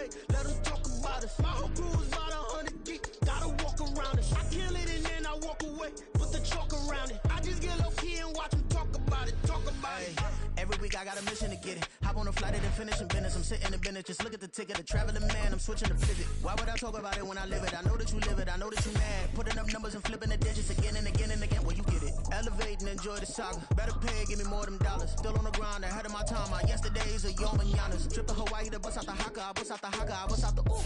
way. Let them talk about us. My whole crew is about 100 deep. Gotta walk around it. I kill it and then I walk away. Put the chalk around it. I just get low key and watch them talk about it. Talk about it. Every week I got a mission to get it. Hop on a flight and then finish in business. I'm sitting in business. Just look at the ticket. A traveling man. I'm switching to visit. Why would I talk about it when I live it? I know that you live it. I know that you mad. Putting up numbers and flipping the digits again and again and again. Well, you get it. Elevate and enjoy the saga. Better pay, give me more of them dollars. Still on the grind, ahead of my time. My yesterdays are your mananas. Trip to Hawaii to bust out the haka. I bust out the haka. I bust out the ooh.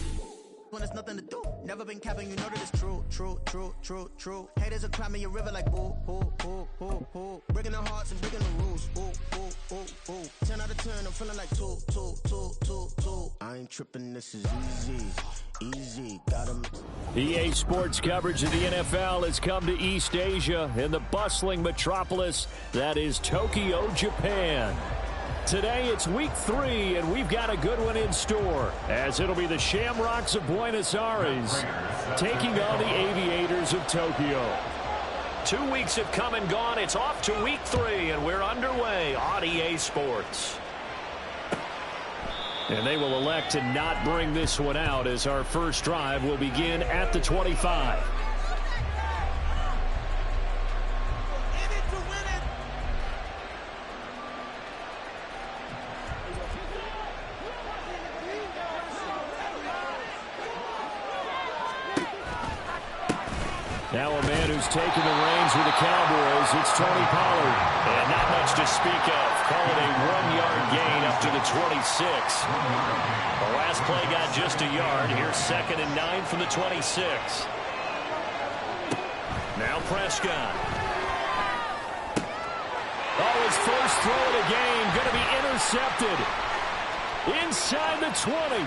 When there's nothing to do. Never been capping, you know that it's true, true, true, true, true. Haters are climbing your river like boo, boo, boo, boo, boo. Breaking their hearts and breaking the rules. Ooh, ooh, ooh, ooh. 10 out of 10, I'm feeling like 2, 2, 2, 2, 2. I ain't tripping, this is easy, easy. Gotta mix. EA Sports coverage of the NFL has come to East Asia in the bustling metropolis that is Tokyo, Japan. Today it's week 3, and we've got a good one in store, as it'll be the Shamrocks of Buenos Aires taking on the Aviators of Tokyo. 2 weeks have come and gone. It's off to week 3, and we're underway on EA Sports. And they will elect to not bring this one out, as our first drive will begin at the 25. Now a man who's taken the reins with the Cowboys, it's Tony Pollard. And not much to speak of. Call it a 1-yard gain up to the 26. The last play got just a yard. Here's 2nd and 9 from the 26. Now Prescott. Oh, his first throw of the game going to be intercepted. Inside the 20.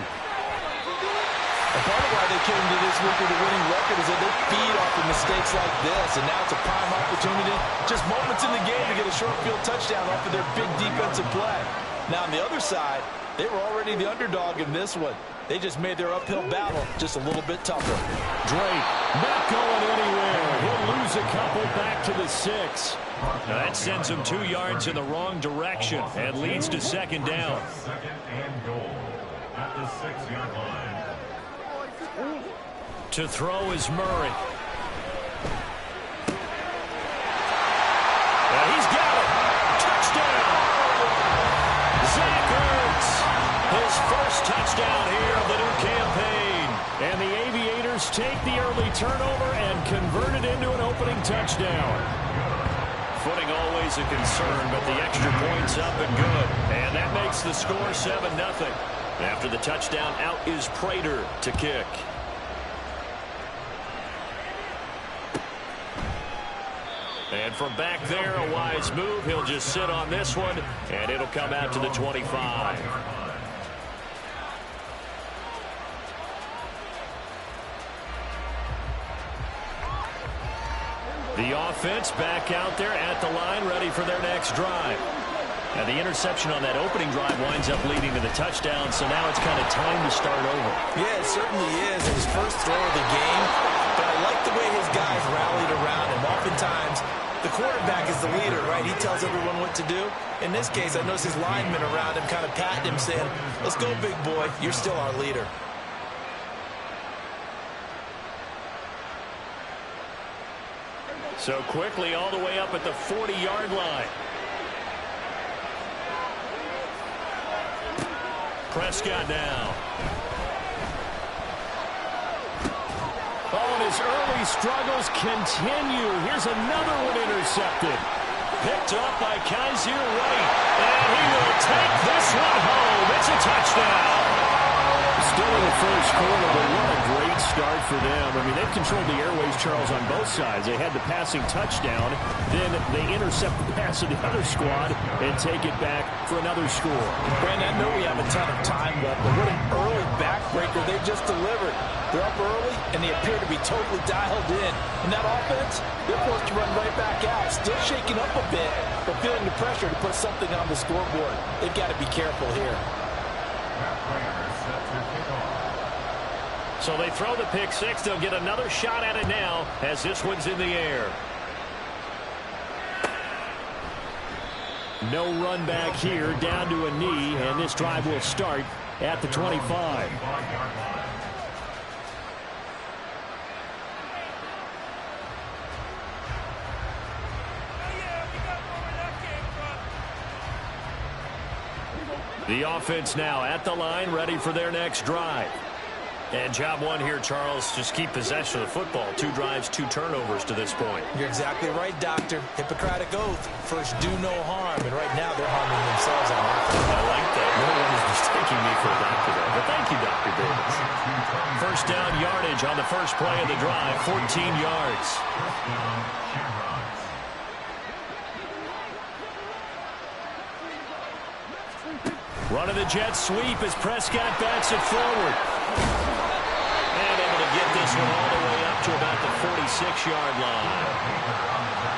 And part of why they came to this week with a winning record is that they feed off of mistakes like this. And now it's a prime opportunity, just moments in the game, to get a short field touchdown off of their big defensive play. Now on the other side, they were already the underdog in this one. They just made their uphill battle just a little bit tougher. Drake not going anywhere. He'll lose a couple back to the 6. Now that sends him 2 yards in the wrong direction and leads to 2nd down. 2nd and goal at the 6-yard line. To throw is Murray. And he's got it. Touchdown. Zach Ertz. His first touchdown here of the new campaign. And the Aviators take the early turnover and convert it into an opening touchdown. Footing always a concern, but the extra point's up and good. And that makes the score 7-0. After the touchdown, out is Prater to kick. And from back there, a wise move. He'll just sit on this one, and it'll come out to the 25. The offense back out there at the line, ready for their next drive. Now the interception on that opening drive winds up leading to the touchdown, so now it's kind of time to start over. Yeah, it certainly is. His first throw of the game, but I like the way his guys rallied around him. Oftentimes, the quarterback is the leader, right? He tells everyone what to do. In this case, I notice his linemen around him kind of patting him, saying, "Let's go, big boy. You're still our leader." So quickly all the way up at the 40-yard line. Prescott now. Oh, and his early struggles continue. Here's another one intercepted. Picked up by Kaiser White. And he will take this one home. It's a touchdown. Still in the first quarter, but what a great start for them. I mean, they've controlled the airways, Charles, on both sides. They had the passing touchdown. Then they intercept the pass of the other squad and take it back for another score. Brandon, I know we have a ton of time left, but what an early backbreaker they just delivered. They're up early, and they appear to be totally dialed in. And that offense, they're forced to run right back out. Still shaking up a bit, but feeling the pressure to put something on the scoreboard. They've got to be careful here. So they throw the pick six. They'll get another shot at it now as this one's in the air. No run back here, down to a knee, and this drive will start at the 25. The offense now at the line, ready for their next drive. And job one here, Charles, just keep possession of the football. 2 drives, 2 turnovers to this point. You're exactly right, Doctor. Hippocratic oath. First, do no harm. And right now, they're harming themselves on offense. I like that. No one is mistaking me for a doctor there. But thank you, Dr. Davis. First down yardage on the first play of the drive, 14 yards. Running the jet sweep as Prescott bats it forward. And able to get this one all the way up to about the 46-yard line.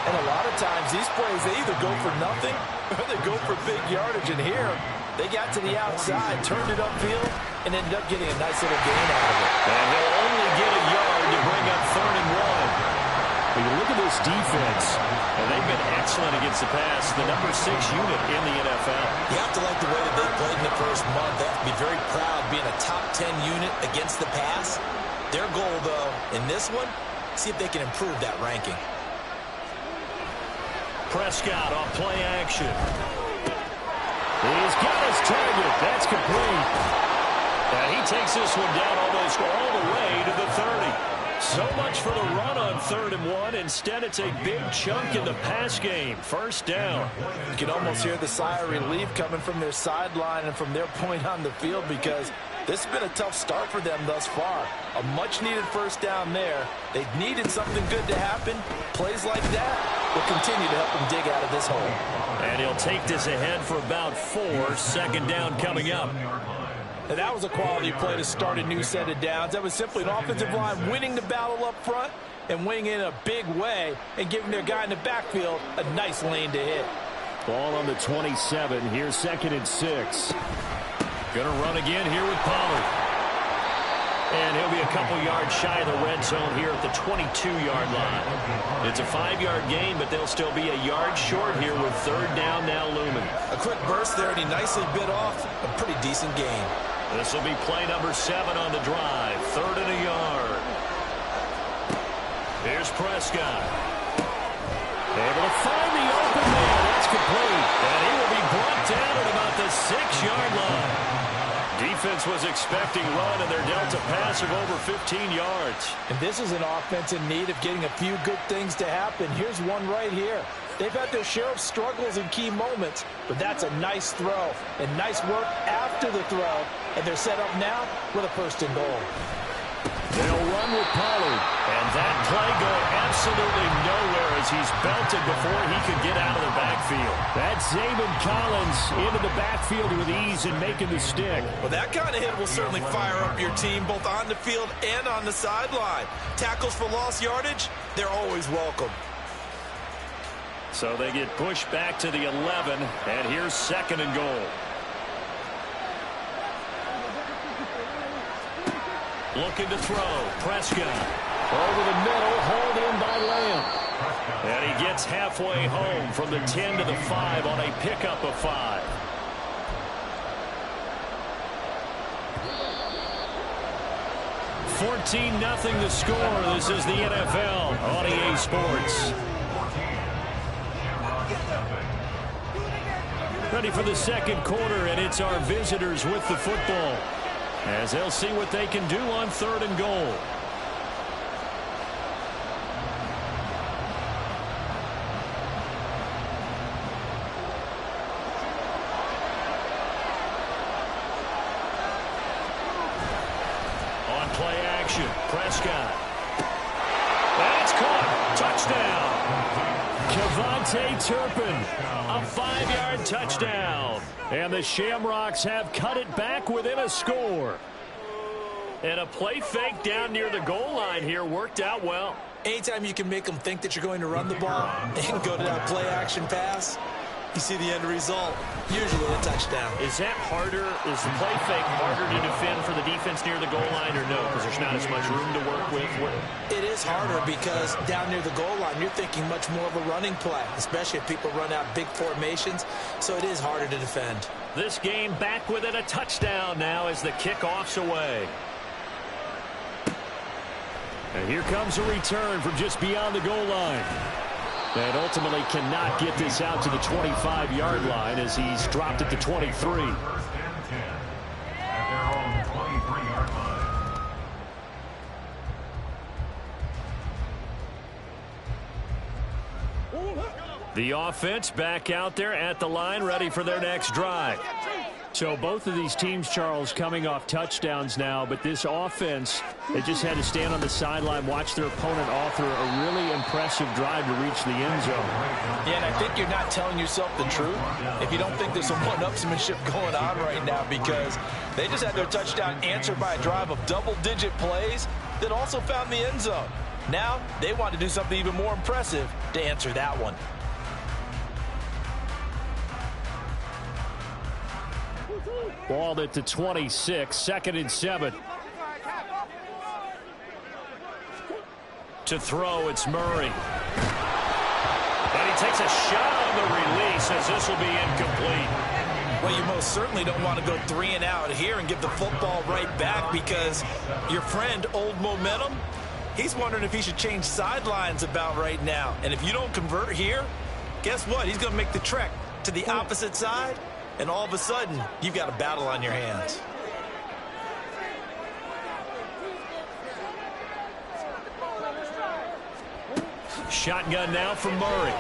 And a lot of times, these plays, they either go for nothing or they go for big yardage. And here, they got to the outside, turned it upfield, and ended up getting a nice little gain out of it. And he'll only get a yard to bring up 3rd and 1. When you look at this defense, and they've been excellent against the pass, the number 6 unit in the NFL. You have to like the way that they played in the first month. They have to be very proud being a top 10 unit against the pass. Their goal, though, in this one, see if they can improve that ranking. Prescott off play action. He's got his target. That's complete. And he takes this one down almost all the way to the 30. So much for the run on 3rd and 1. Instead, it's a big chunk in the pass game. First down. You can almost hear the sigh of relief coming from their sideline and from their point on the field, because this has been a tough start for them thus far. A much-needed first down there. They needed something good to happen. Plays like that will continue to help them dig out of this hole. And he'll take this ahead for about 4. Second down coming up. And that was a quality play to start a new set of downs. That was simply an offensive line winning the battle up front and winning in a big way and giving their guy in the backfield a nice lane to hit. Ball on the 27. Here's 2nd and 6. Going to run again here with Pollard. And he'll be a couple yards shy of the red zone here at the 22-yard line. It's a 5-yard gain, but they'll still be a yard short here with 3rd down now looming. A quick burst there, and he nicely bit off a pretty decent gain. This will be play number 7 on the drive. 3rd and a yard. Here's Prescott. Able to find the open man. That's complete. And he will be brought down at about the 6-yard line. Defense was expecting run, and they're dealt a pass of over 15 yards. And this is an offense in need of getting a few good things to happen. Here's one right here. They've had their share of struggles in key moments, but that's a nice throw and nice work after the throw. And they're set up now with a 1st and goal. They'll run with Pollard, and that play going absolutely nowhere as he's belted before he could get out of the backfield. That's Zaven Collins into the backfield with ease and making the stick. Well, that kind of hit will certainly fire up your team both on the field and on the sideline. Tackles for lost yardage, they're always welcome. So they get pushed back to the 11, and here's 2nd and goal. Looking to throw. Prescott over the middle, hauled in by Lamb. And he gets halfway home from the 10 to the 5 on a pickup of 5. $14-0 the score. This is the NFL on EA Sports. Ready for the 2nd quarter, and it's our visitors with the football, as they'll see what they can do on 3rd and goal. On play action, Prescott. That's caught. Touchdown. Kevontae Turpin, a 5-yard touchdown. And the Shamrocks have cut it back within a score. And a play fake down near the goal line here worked out well. Anytime you can make them think that you're going to run the ball and go to that play action pass, You see the end result, usually a touchdown. Is that harder? Is the play fake harder to defend for the defense near the goal line or no? Because there's not as much room to work with. It is harder because down near the goal line, you're thinking much more of a running play, especially if people run out big formations. So it is harder to defend. This game back within a touchdown now as the kickoff's away. And here comes a return from just beyond the goal line. And ultimately cannot get this out to the 25-yard line as he's dropped at the 23. First and 10 at their own 23-yard line. The offense back out there at the line, ready for their next drive. So both of these teams, Charles, coming off touchdowns now, but this offense, they just had to stand on the sideline, watch their opponent author a really impressive drive to reach the end zone. Yeah, and I think you're not telling yourself the truth if you don't think there's some one-upsmanship going on right now, because they just had their touchdown answered by a drive of double-digit plays that also found the end zone. Now they want to do something even more impressive to answer that one. Ball at the 26, 2nd and 7. To throw, it's Murray. And he takes a shot on the release as this will be incomplete. Well, you most certainly don't want to go 3 and out here and give the football right back, because your friend, Old Momentum, he's wondering if he should change sidelines about right now. And if you don't convert here, guess what? He's going to make the trek to the opposite side. And all of a sudden, you've got a battle on your hands. Shotgun now from Murray.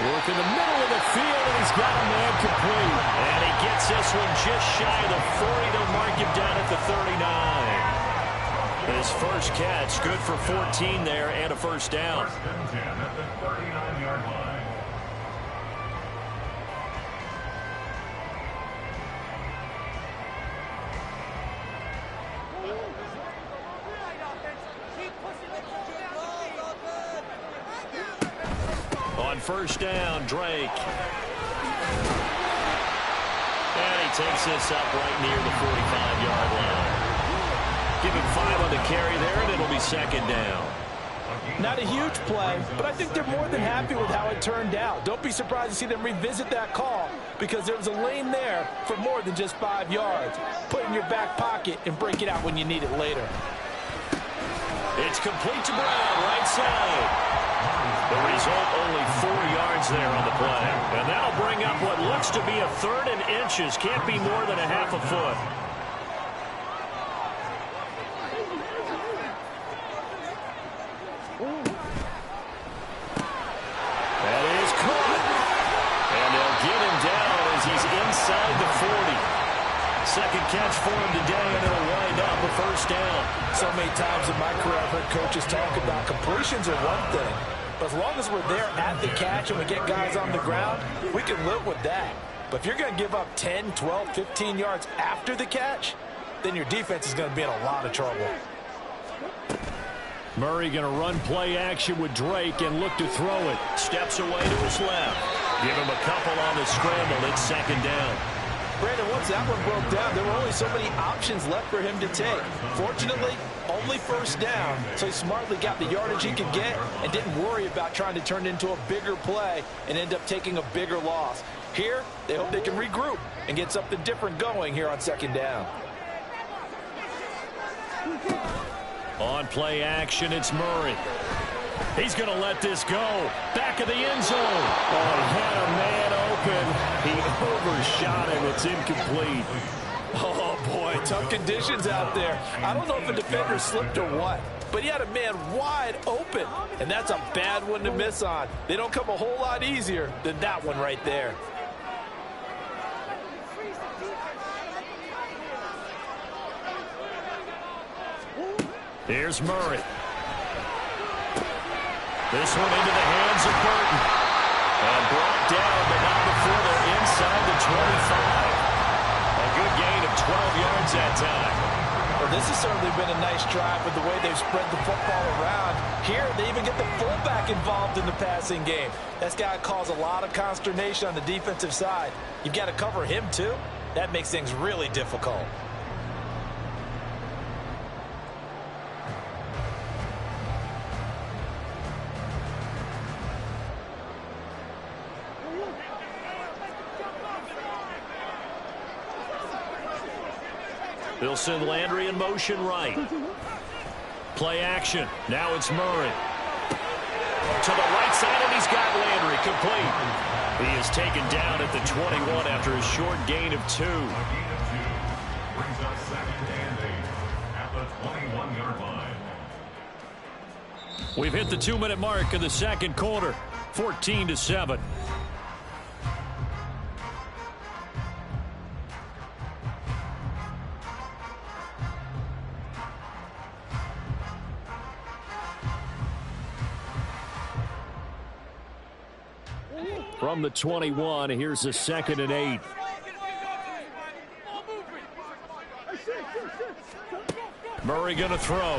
Work in the middle of the field, and he's got a man complete. And he gets this one just shy of the 40. They'll mark him down at the 39. His first catch, good for 14 there and a first down. First and 10 at the 39-yard line. On first down, Drake. And he takes this up right near the 45-yard line. Give him 5 on the carry there, and it'll be 2nd down. Not a huge play, but I think they're more than happy with how it turned out. Don't be surprised to see them revisit that call, because there was a lane there for more than just 5 yards. Put it in your back pocket and break it out when you need it later. It's complete to Brown, right side. The result, only 4 yards there on the play. And that'll bring up what looks to be a 3rd and inches. Can't be more than a half a foot. That is caught. And they'll get him down as he's inside the 40. Second catch for him today, and it'll wind up a first down. So many times in my career, I've heard coaches talk about completions are one thing, but as long as we're there at the catch and we get guys on the ground, we can live with that. But if you're going to give up 10, 12, 15 yards after the catch, then your defense is going to be in a lot of trouble. Murray going to run play action with Drake and look to throw it. Steps away to his left. Give him a couple on the scramble. It's 2nd down. Brandon, once that one broke down, there were only so many options left for him to take. Fortunately, only first down, so he smartly got the yardage he could get and didn't worry about trying to turn it into a bigger play and end up taking a bigger loss. Here, they hope they can regroup and get something different going here on 2nd down. On play action, it's Murray. He's going to let this go. Back of the end zone. Oh, he had a man open. He overshot him. It's incomplete. Oh, boy, tough conditions out there. I don't know if a defender slipped or what, but he had a man wide open, and that's a bad one to miss on. They don't come a whole lot easier than that one right there. Here's Murray. This one into the hands of Burton. And brought down, but not before they're inside the 25. A good gain of 12 yards that time. Well, this is certainly really been a nice drive with the way they've spread the football around. Here, they even get the fullback involved in the passing game. That's got to cause a lot of consternation on the defensive side. You've got to cover him, too. That makes things really difficult. They'll send Landry in motion right. Play action. Now it's Murray. To the right side, and he's got Landry complete. He is taken down at the 21 after a short gain of 2. A gain of 2 brings up second and 8 at the 21-yard line. We've hit the 2-minute mark of the second quarter. 14-7. From the 21, here's a 2nd and 8. Murray going to throw.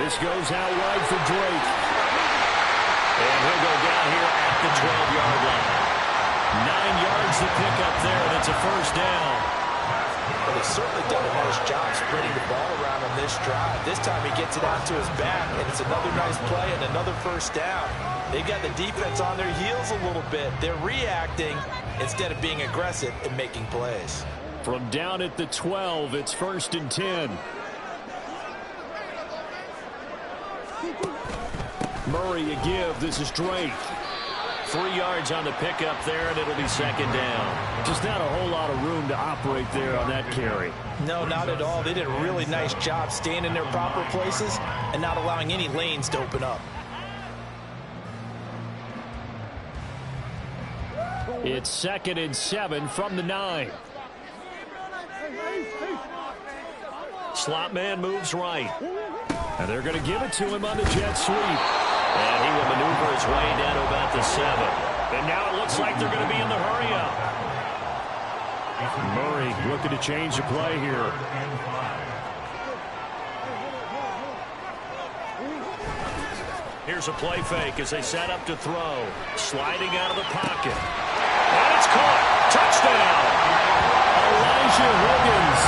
This goes out wide for Drake. And he'll go down here at the 12-yard line. 9 yards to pick up there, and it's a first down. Well, they've certainly done a nice job spreading the ball around on this drive. This time he gets it onto his back, and it's another nice play and another first down. They've got the defense on their heels a little bit. They're reacting instead of being aggressive and making plays. From down at the 12, it's 1st and 10. Murray a give. This is Drake. 3 yards on the pickup there, and it'll be 2nd down. Just not a whole lot of room to operate there on that carry. No, not at all. They did a really nice job staying in their proper places and not allowing any lanes to open up. It's 2nd and 7 from the 9. Slot man moves right. And they're going to give it to him on the jet sweep. And he will maneuver his way down to about the 7. And now it looks like they're going to be in the hurry-up. Murray looking to change the play here. Here's a play fake as they set up to throw. Sliding out of the pocket. And it's caught. Touchdown. Elijah Higgins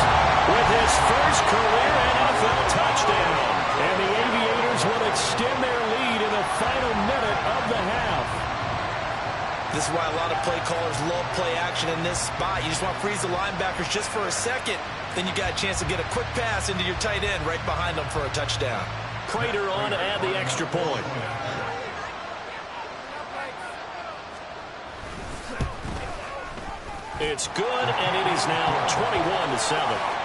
with his first career NFL touchdown. And the Aviators will extend their lead in the final minute of the half. This is why a lot of play callers love play action in this spot. You just want to freeze the linebackers just for a second. Then you got a chance to get a quick pass into your tight end right behind them for a touchdown. Prater on to add the extra point. It's good, and it is now 21-7.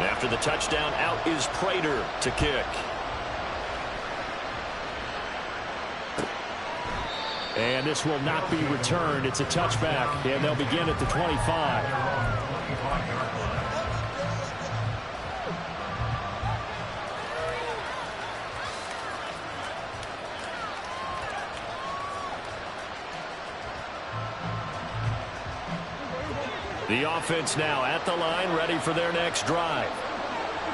After the touchdown, out is Prater to kick. And this will not be returned. It's a touchback, and they'll begin at the 25. The offense now at the line, ready for their next drive.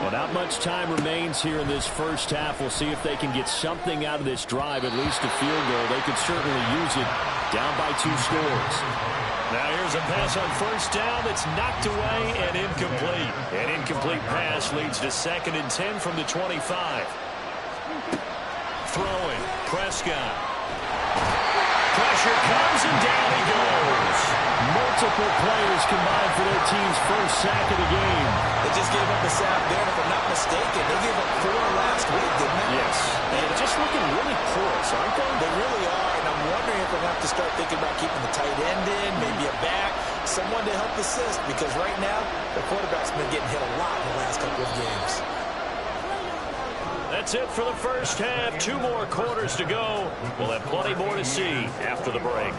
Well, not much time remains here in this first half. We'll see if they can get something out of this drive, at least a field goal. They could certainly use it down by 2 scores. Now here's a pass on first down that's knocked away and incomplete. An incomplete pass leads to 2nd and 10 from the 25. Throwing, Prescott. Pressure comes and down he goes. Multiple players combined for their team's first sack of the game. They just gave up a sack there, and if I'm not mistaken, they gave up 4 last week, didn't they? Yes. And just looking really porous, aren't they? They really are, and I'm wondering if they're going to have to start thinking about keeping the tight end in, maybe a back, someone to help assist, because right now, the quarterback's been getting hit a lot in the last couple of games. That's it for the first half. 2 more quarters to go. We'll have plenty more to see after the break.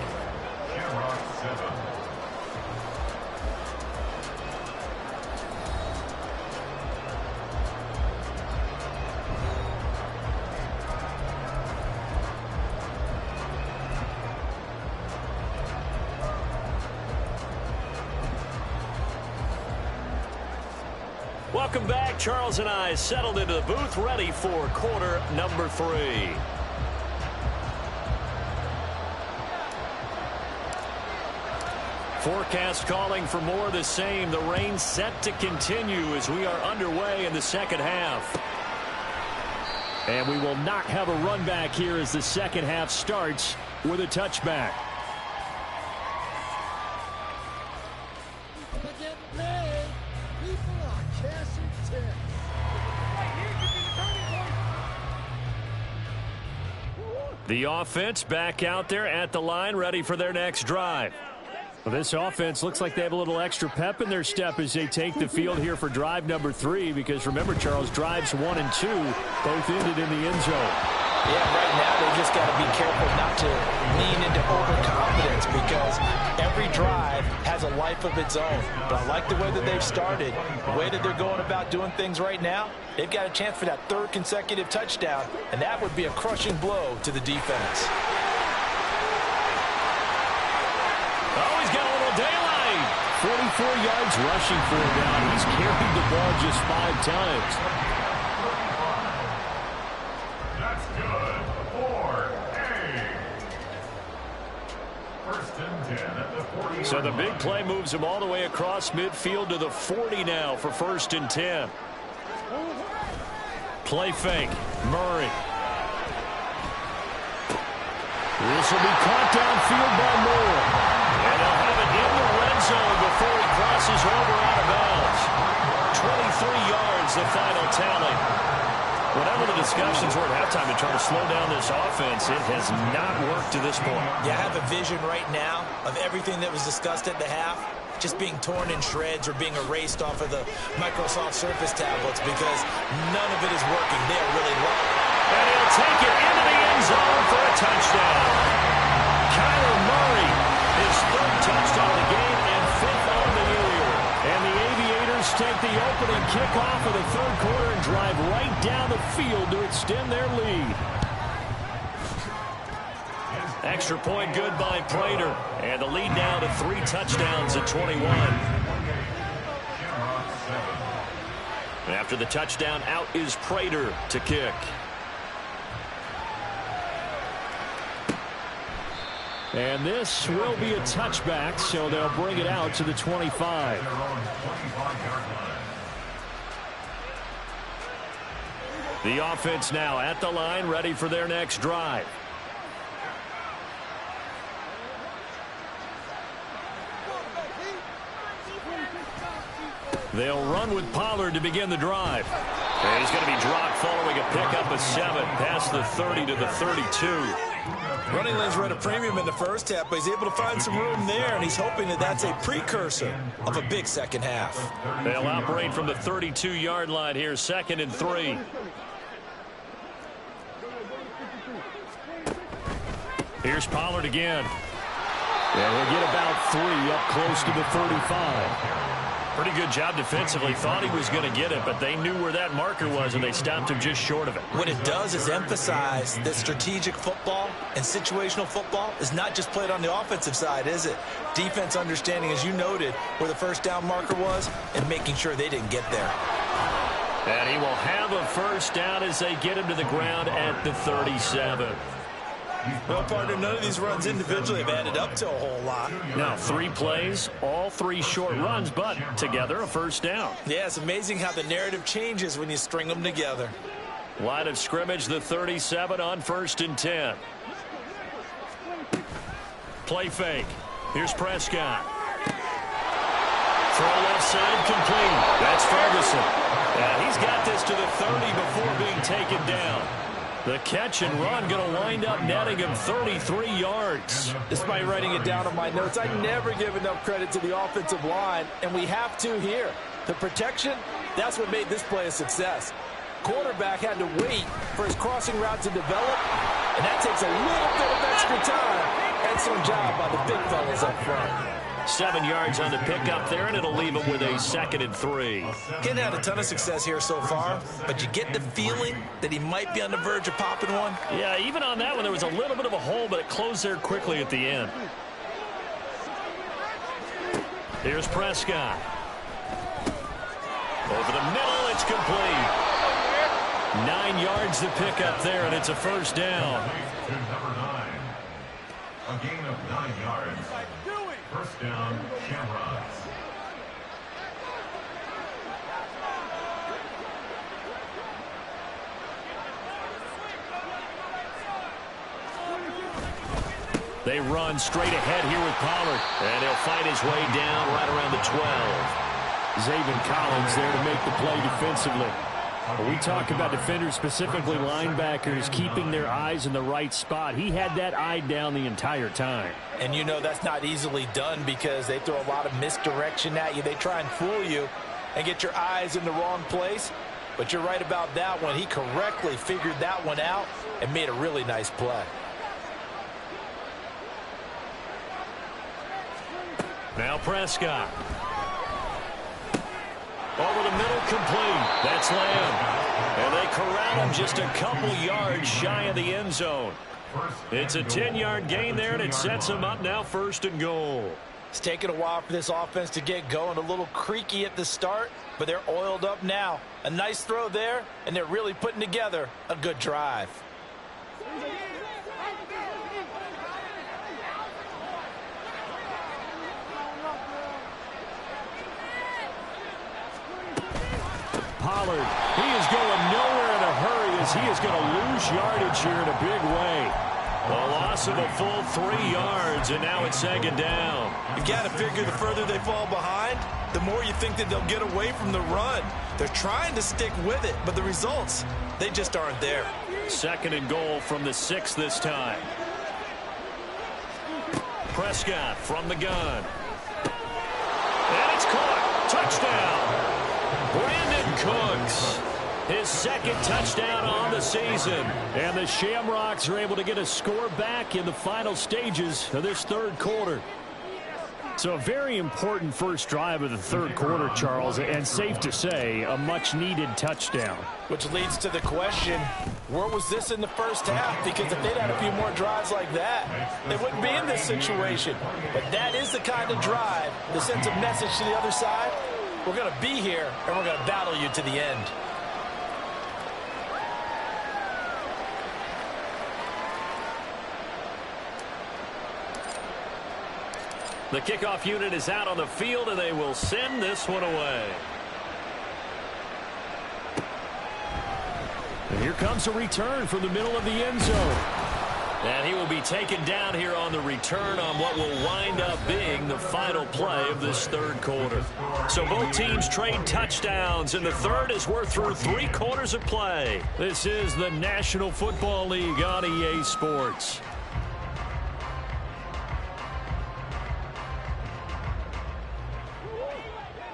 Welcome back. Charles and I settled into the booth, ready for quarter number 3. Forecast calling for more of the same. The rain set to continue as we are underway in the second half. And we will not have a run back here as the second half starts with a touchback. The offense back out there at the line, ready for their next drive. Well, this offense looks like they have a little extra pep in their step as they take the field here for drive number 3, because remember, Charles, drives 1 and 2 both ended in the end zone. Yeah, right now they just got to be careful not to lean into overconfidence, because every drive has a life of its own. But I like the way that they've started, the way that they're going about doing things right now. They've got a chance for that 3rd consecutive touchdown, and that would be a crushing blow to the defense. Oh, he's got a little daylight. 44 yards rushing for him now. He's carried the ball just 5 times. That's good. 4-8. First and 10 at the 40. So the big play moves him all the way across midfield to the 40 now for first and 10. Play fake. Murray. This will be caught downfield by Moore. And they'll have it in the red zone before he crosses over out of bounds. 23 yards, the final tally. Whatever the discussions were at halftime to try to slow down this offense, it has not worked to this point. Yeah, I have a vision right now of everything that was discussed at the half just being torn in shreds or being erased off of the Microsoft Surface tablets, because none of it is working. They are really low. And he'll take it into the end zone for a touchdown. Kyler Murray, his 3rd touchdown of the game and 5th on the year. And the Aviators take the opening kickoff of the 3rd quarter and drive right down the field to extend their lead. Extra point good by Prater. And the lead now to 3 touchdowns at 21. And after the touchdown, out is Prater to kick. And this will be a touchback, so they'll bring it out to the 25. The offense now at the line, ready for their next drive. They'll run with Pollard to begin the drive. And he's going to be dropped following a pickup of 7 past the 30 to the 32. Running lanes were at a premium in the first half, but he's able to find some room there, and he's hoping that that's a precursor of a big second half. They'll operate from the 32-yard line here, 2nd and 3. Here's Pollard again. And we'll get about 3 up close to the 35. Pretty good job defensively. Thought he was going to get it, but they knew where that marker was, and they stopped him just short of it. What it does is emphasize that strategic football and situational football is not just played on the offensive side, is it? Defense understanding, as you noted, where the first down marker was and making sure they didn't get there. And he will have a first down as they get him to the ground at the 37. Well, partner, none of these runs individually have added up to a whole lot. Now, 3 plays, all 3 short runs, but together a first down. Yeah, it's amazing how the narrative changes when you string them together. Line of scrimmage, the 37 on 1st and 10. Play fake. Here's Prescott. Throw left side complete. That's Ferguson. And he's got this to the 30 before being taken down. The catch and run going to wind up netting him 33 yards. Despite writing it down on my notes, I never give enough credit to the offensive line, and we have to here. The protection, that's what made this play a success. Quarterback had to wait for his crossing route to develop, and that takes a little bit of extra time. Excellent job by the big fellas up front. 7 yards on the pickup there, and it'll leave him with a 2nd and 3. Getting had a ton of success here so far, but you get the feeling that he might be on the verge of popping one. Yeah, even on that one, there was a little bit of a hole, but it closed there quickly at the end. Here's Prescott. Over the middle, it's complete. 9 yards to pick up there, and it's a first down. To number 9. A gain of 9 yards. First down, Shamrocks. They run straight ahead here with Pollard. And he'll fight his way down right around the 12. Zaven Collins there to make the play defensively. When we talk about defenders, specifically linebackers, keeping their eyes in the right spot, he had that eye down the entire time. And you know that's not easily done because they throw a lot of misdirection at you. They try and fool you and get your eyes in the wrong place. But you're right about that one. He correctly figured that one out and made a really nice play. Now Prescott. Over the middle, complete. That's Lamb. And they corral him just a couple yards shy of the end zone. It's a 10-yard gain there, and it sets him up now 1st and goal. It's taken a while for this offense to get going. A little creaky at the start, but they're oiled up now. A nice throw there, and they're really putting together a good drive. Pollard, he is going nowhere in a hurry as he is going to lose yardage here in a big way. A loss of a full 3 yards, and now it's 2nd down. You've got to figure the further they fall behind, the more you think that they'll get away from the run. They're trying to stick with it, but the results, they just aren't there. 2nd and goal from the 6 this time. Prescott from the gun. And it's caught. Touchdown. Brandon Cooks, his 2nd touchdown on the season. And the Shamrocks are able to get a score back in the final stages of this 3rd quarter. So a very important first drive of the 3rd quarter, Charles, and safe to say, a much-needed touchdown. Which leads to the question, where was this in the first half? Because if they'd had a few more drives like that, they wouldn't be in this situation. But that is the kind of drive that sends a message to the other side. We're going to be here, and we're going to battle you to the end. The kickoff unit is out on the field, and they will send this one away. And here comes a return from the middle of the end zone. And he will be taken down here on the return on what will wind up being the final play of this 3rd quarter. So both teams trade touchdowns, and the 3rd as we're through 3 quarters of play. This is the National Football League on EA Sports.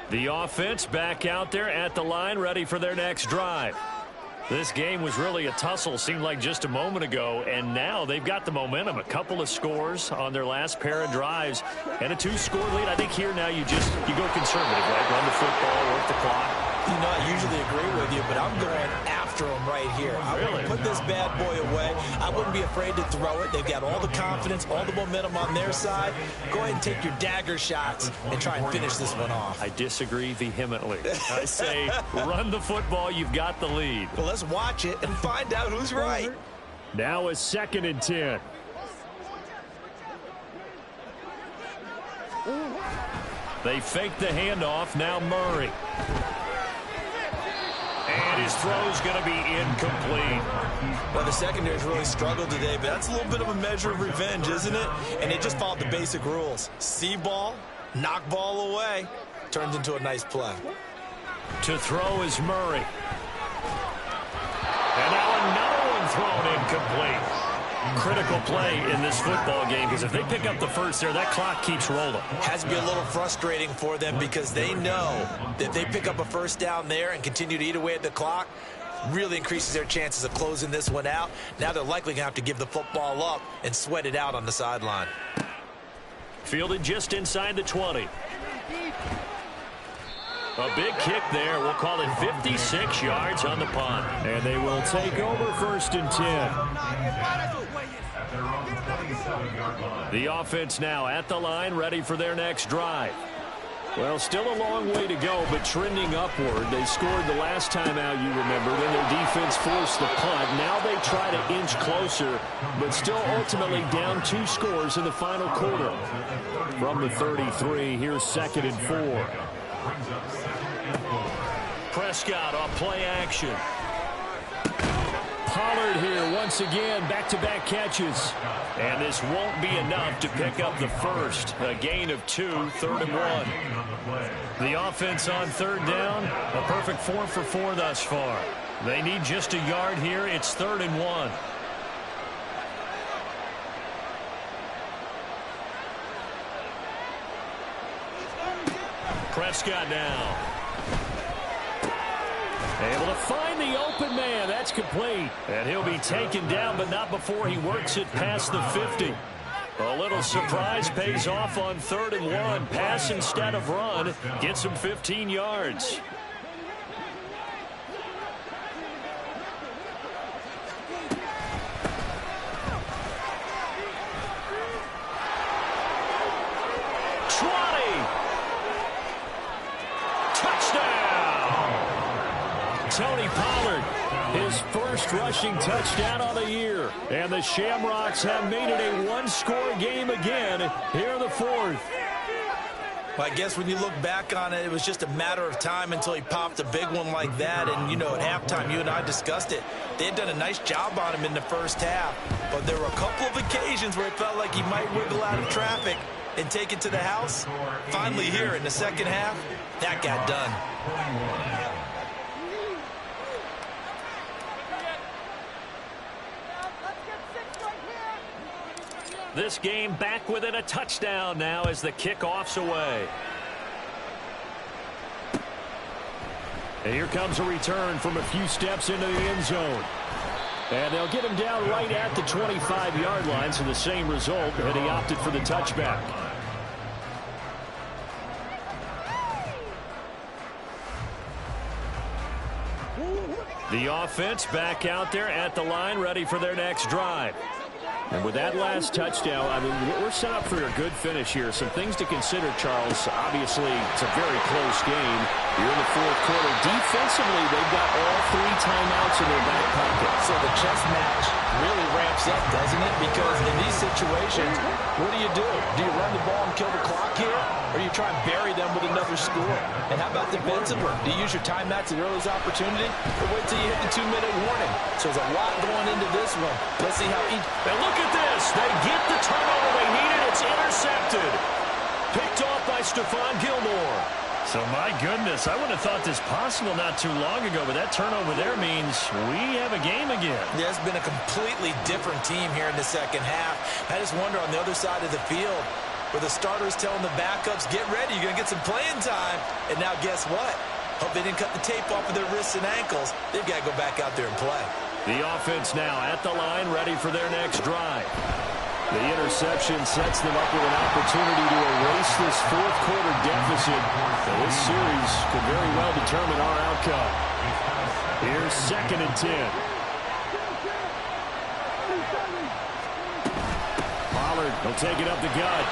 The offense back out there at the line, ready for their next drive. This game was really a tussle, seemed like just a moment ago, and now they've got the momentum. A couple of scores on their last pair of drives, and a 2-score lead. I think here now you go conservative, right? Run the football, work the clock. You know, I usually agree with you, but I'm going after them right here. I want to put this bad boy away. I wouldn't be afraid to throw it. They've got all the confidence, all the momentum on their side. Go ahead and take your dagger shots and try and finish this one off. I disagree vehemently. I say run the football. You've got the lead. Well, let's watch it and find out who's right. Now a 2nd and 10. They fake the handoff. Now Murray. And his throw's going to be incomplete. Well, the secondary's really struggled today, but that's a little bit of a measure of revenge, isn't it? And they just followed the basic rules. See ball, knock ball away. Turns into a nice play. To throw is Murray. And now another one thrown incomplete. Critical play in this football game, because if they pick up the first there, that clock keeps rolling. Has to be a little frustrating for them because they know that if they pick up a first down there and continue to eat away at the clock, really increases their chances of closing this one out. Now they're likely going to have to give the football up and sweat it out on the sideline. Fielded just inside the 20. A big kick there. We'll call it 56 yards on the punt. And they will take over 1st and 10. The offense now at the line, ready for their next drive. Well, still a long way to go, but trending upward. They scored the last time out, you remember. Then their defense forced the punt. Now they try to inch closer, but still ultimately down 2 scores in the final quarter. From the 33, here's 2nd and 4. Prescott on play action. Pollard here once again, back-to-back catches. And this won't be enough to pick up the first. A gain of 2, 3rd and 1. The offense on 3rd down, a perfect 4 for 4 thus far. They need just a yard here. It's 3rd and 1. Prescott now. Able to find the open man. That's complete. And he'll be taken down, but not before he works it past the 50. A little surprise pays off on 3rd and 1. Pass instead of run. Gets him 15 yards. Tony Pollard, his first rushing touchdown of the year. And the Shamrocks have made it a 1-score game again here in the 4th. Well, I guess when you look back on it, it was just a matter of time until he popped a big one like that. And, you know, at halftime, you and I discussed it. They had done a nice job on him in the first half. But there were a couple of occasions where it felt like he might wiggle out of traffic and take it to the house. Finally here in the second half, that got done. This game back within a touchdown now as the kickoff's away. And here comes a return from a few steps into the end zone. And they'll get him down right at the 25-yard line, so the same result, and he opted for the touchback. The offense back out there at the line, ready for their next drive. And with that last touchdown, I mean, we're set up for a good finish here. Some things to consider, Charles. Obviously, it's a very close game. You're in the 4th quarter. Defensively, they've got all 3 timeouts in their back pocket. So the chess match really ramps up, doesn't it? Because in these situations, what do? Do you run the ball and kill the clock here? Or do you try and bury them with another score? And how about defensively? Do you use your timeouts at the earliest opportunity? Or wait till you hit the 2-minute warning? So there's a lot going into this one. Let's see how each... And look at this. They get the turnover they needed. It's intercepted. Picked off by Stephon Gilmore. So, my goodness, I wouldn't have thought this possible not too long ago, but that turnover there means we have a game again. Yeah, it's been a completely different team here in the second half. I just wonder on the other side of the field, where the starters telling the backups, get ready, you're going to get some playing time. And now guess what? Hope they didn't cut the tape off of their wrists and ankles. They've got to go back out there and play. The offense now at the line, ready for their next drive. The interception sets them up with an opportunity to erase this 4th quarter deficit. And this series could very well determine our outcome. Here's 2nd and 10. Pollard will take it up the gut.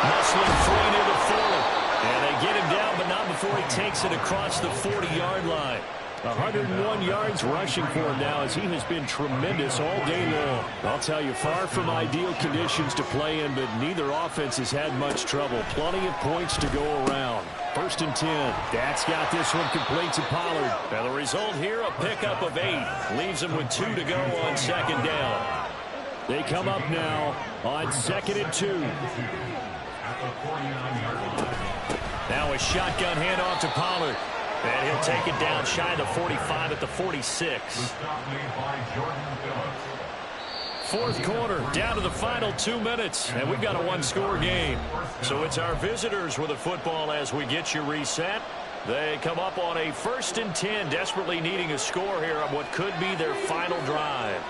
Muslim free near the 40. And they get him down, but not before he takes it across the 40-yard line. 101 yards rushing for him now as he has been tremendous all day long. I'll tell you, far from ideal conditions to play in, but neither offense has had much trouble. Plenty of points to go around. 1st and 10. That's got this one complete to Pollard. And the result here, a pickup of 8. Leaves him with 2 to go on 2nd down. They come up now on 2nd and 2. Now a shotgun handoff to Pollard. And he'll take it down shy of the 45 at the 46. 4th quarter, down to the final 2 minutes, and we've got a 1-score game. So it's our visitors with the football as we get you reset. They come up on a 1st and 10, desperately needing a score here on what could be their final drive.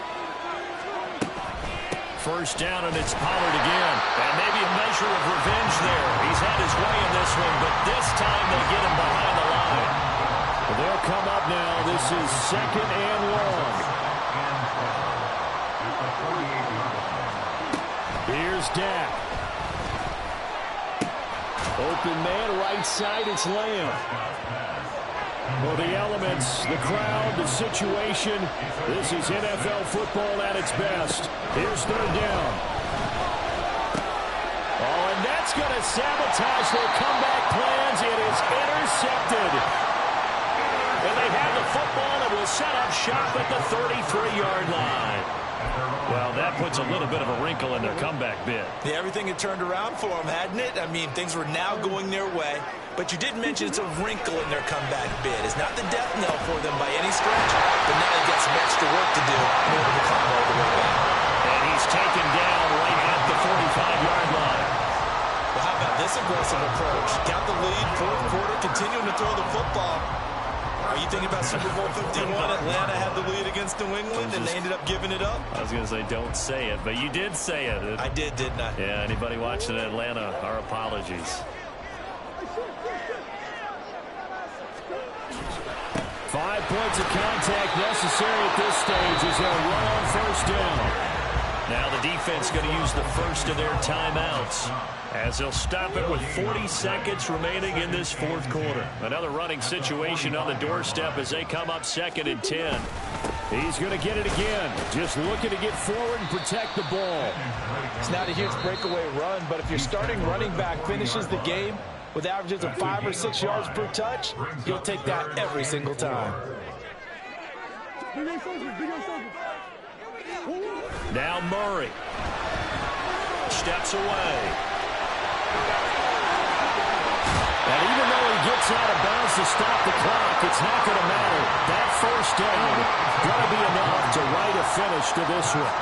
1st down, and it's Pollard again. And maybe a measure of revenge there. He's had his way in this one, but this time they get him behind the line. They'll come up now. This is 2nd and long. Here's Dak. Open man, right side, it's Lamb. Well, the elements, the crowd, the situation, this is NFL football at its best. Here's third down. Oh, and that's going to sabotage their comeback plans. It is intercepted. And they have the football and will set up shop at the 33-yard line. Well, that puts a little bit of a wrinkle in their comeback bid. Yeah, everything had turned around for them, hadn't it? I mean, things were now going their way. But you did mention it's a wrinkle in their comeback bid. It's not the death knell for them by any stretch, but now they get some extra work to do in order to climb all the way back. And he's taken down right at the 45-yard line. Well, how about this aggressive approach? Got the lead, fourth quarter, continuing to throw the football. Are you thinking about Super Bowl 51? Atlanta had the lead against New England, and they ended up giving it up? I was going to say, don't say it, but you did say it. I did, didn't I? Yeah, anybody watching Atlanta, our apologies. 5 points of contact necessary at this stage as they'll run on first down. Now the defense going to use the first of their timeouts as they'll stop it with 40 seconds remaining in this fourth quarter. Another running situation on the doorstep as they come up 2nd and 10. He's going to get it again. Just looking to get forward and protect the ball. It's not a huge breakaway run, but if your starting running back finishes the game with averages of 5 or 6 yards per touch, he'll take that every single time. Now Murray steps away. And even though he gets out of bounds to stop the clock, it's not going to matter. That first down going to be enough to write a finish to this one.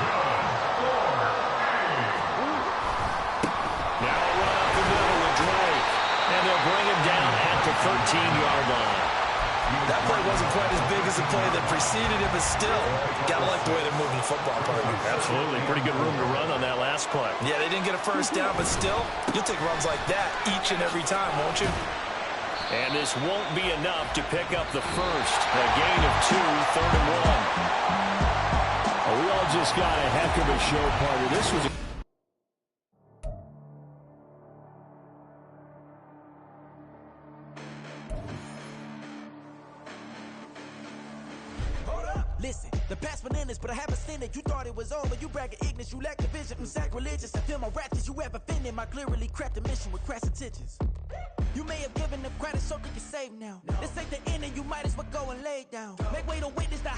Now a run up the middle with Drake. And they'll bring him down at the 13-yard line. That play wasn't quite as big as the play that preceded it, but still, gotta like the way they're moving the football, partner. Absolutely. Pretty good room to run on that last play. Yeah, they didn't get a first down, but still, you'll take runs like that each and every time, won't you? And this won't be enough to pick up the first. A gain of 2, 3rd and 1. We all just got a heck of a show, partner. This was a Listen, the past bananas, but I haven't seen it. You thought it was over. You bragging ignorance. You lack the vision. I'm sacrilegious. I feel my raptors. You ever offended my clearly crafted mission with crass intentions. You may have given them credit so they can save now. This ain't the end and you might as well go and lay down. Make way to witness the